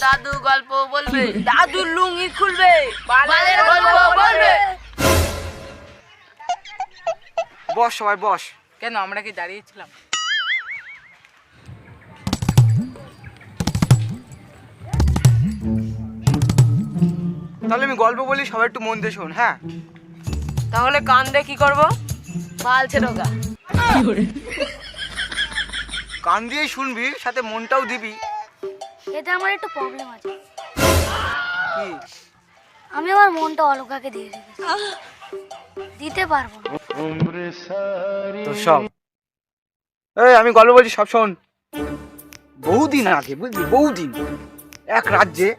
দাদু গল্প বলবে, দাদু লুঙ্গি খুলবে, বালের গল্প বলবে। বস সবাই বস। কেন আমরা কি দাঁড়িয়েছিলাম? তাহলে আমি গল্প বলি, সবাই একটু মন দিয়ে শোন। হ্যাঁ, তাহলে কান দিয়ে কি করবো? বালছে ঢোকা। কান দিয়েই শুনবি, সাথে মনটাও দিবি। এতে আমার একটু প্রবলেম আছে। কি? আমি আমার মনটা অলকাকে দিয়ে রেখেছি, দিতে পারবো না। তো সব এই আমি গল্প বলছি, সব শোন। বহুদিন আগে, বুঝলি, বহুদিন এক রাজ্যে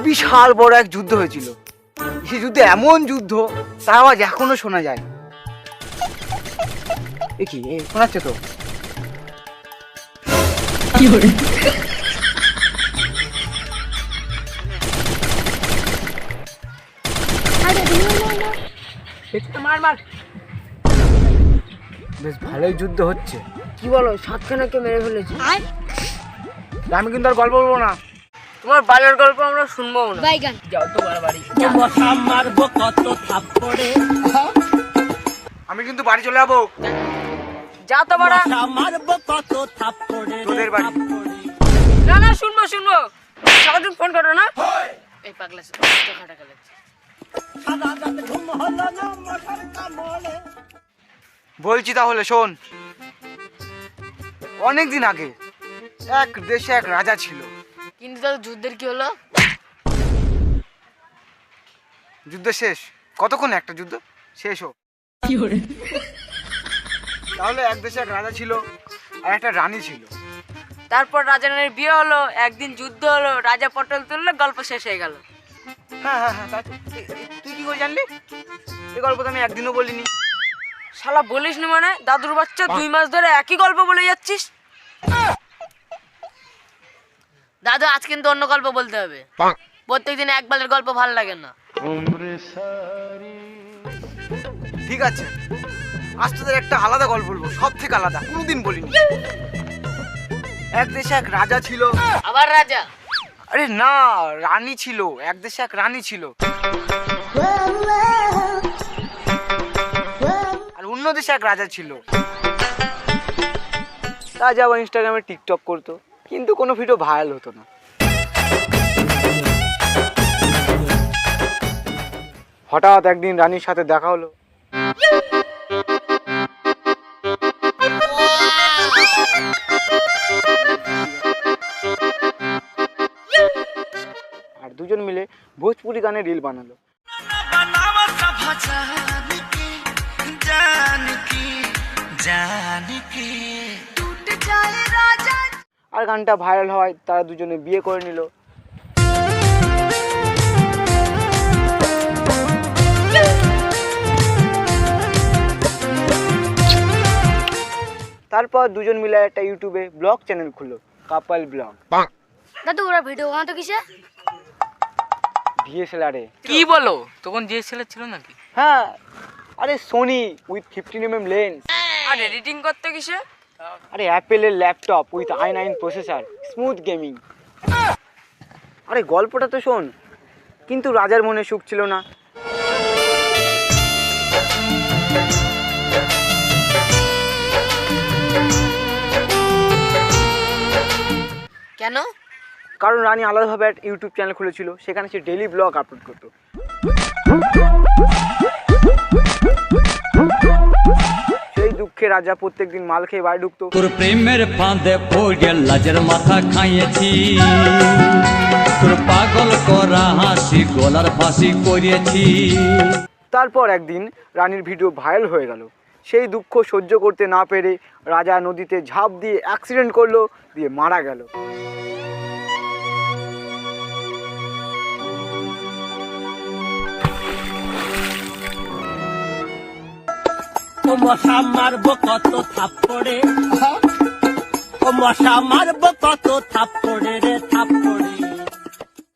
বিশাল বড় এক যুদ্ধ হয়েছিল। সেই যুদ্ধে এমন যুদ্ধ, তার আওয়াজ এখনো শোনা যায়। এ কি শোনাচ্ছে তো? মার মার। বেশ ভালোই যুদ্ধ হচ্ছে। কি বলো, সাতখানাকে মেরে ফেলেছি? আমি কিন্তু আর গল্প বলবো না। তোমার বালের গল্প আমরা শুনবো না। বাইগান যাও তোমার বাড়ি। আমি কিন্তু বাড়ি চলে যাবো। যা তো বাড়া। তোদের বাড়ি। না না, শুনবো শুনবো। সারাদিন ফোন করো না। এই পাগলা খাটা খেলেছে। বলছি তাহলে শোন। অনেকদিন আগে এক দেশে এক রাজা ছিল। কিন্তু তাদের যুদ্ধের কি হলো? যুদ্ধ শেষ। কতক্ষণ একটা যুদ্ধ শেষ হোক। তাহলে এক দেশে এক রাজা ছিল আর একটা রানী ছিল। তারপর রাজা রানীর বিয়ে হলো, একদিন যুদ্ধ হলো, রাজা পটল তুললো, গল্প শেষ হয়ে গেল। হ্যাঁ হ্যাঁ হ্যাঁ, তুই কি করে জানলি? এই গল্প তো আমি একদিনও বলিনি। শালা বলিস নি মানে? দাদুর বাচ্চা 2 মাস ধরে একই গল্প বলে যাচ্ছিস। দাদু আজ কিন্তু অন্য গল্প বলতে হবে। প্রত্যেকদিন এক বালের গল্প ভালো লাগে না। ঠিক আছে, আজ তোদের একটা আলাদা গল্প বলবো, সব থেকে আলাদা, কোনোদিন বলিনি। এক দেশে এক রাজা ছিল। আবার রাজা? আরে না, রানী ছিল। এক দেশে এক রানী ছিল, আর অন্য দেশে এক রাজা ছিল। রাজা আবার ইনস্টাগ্রামে টিকটক করতো, কিন্তু কোনো ভিডিও ভাইরাল হতো না। হঠাৎ একদিন রানীর সাথে দেখা হলো। আর দুজন মিলে ভোজপুরি গানে রিল বানালো। আর গানটা ভাইরাল হয়, তারা দুজনে বিয়ে করে নিল। তারপর দুজন মিলে একটা ইউটিউবে ব্লগ চ্যানেল খুললো, কাপল ব্লগ। দাদু ওরা ভিডিও বানাতো কিসে? ডিএসএলআরে। কি বলো, তখন ডিএসএলআর ছিল নাকি? হ্যাঁ, আরে সোনি উইথ 15mm লেন্স। আর এডিটিং করতে কিসে? আরে অ্যাপেলের laptop with i9 processor, smooth gaming. আরে গল্পটা তো শোন। কিন্তু রাজার মনে সুখ ছিল না। কেন? কারণ রানী আলাদাভাবে একটা ইউটিউব চ্যানেল খুলেছিল, সেখানে সে ডেইলি ব্লগ আপলোড করতো। সেই দুঃখে রাজা প্রত্যেকদিন মাল খেয়ে বাড়ি ঢুকতো। তোর প্রেমের ফাঁদে পড়ে লাজের মাথা খাইয়েছি, তোর পাগল করা হাসি গলার ফাঁসি করিয়েছি। তারপর একদিন রানীর ভিডিও ভাইরাল হয়ে গেল। সেই দুঃখ সহ্য করতে না পেরে রাজা নদীতে ঝাঁপ দিয়ে অ্যাক্সিডেন্ট করলো, দিয়ে মারা গেল। ও মশা মারবো কত থাপ্পড়ে, ও মশা মারবো কত থাপ্পড়ে রে থাপ্পড়ে।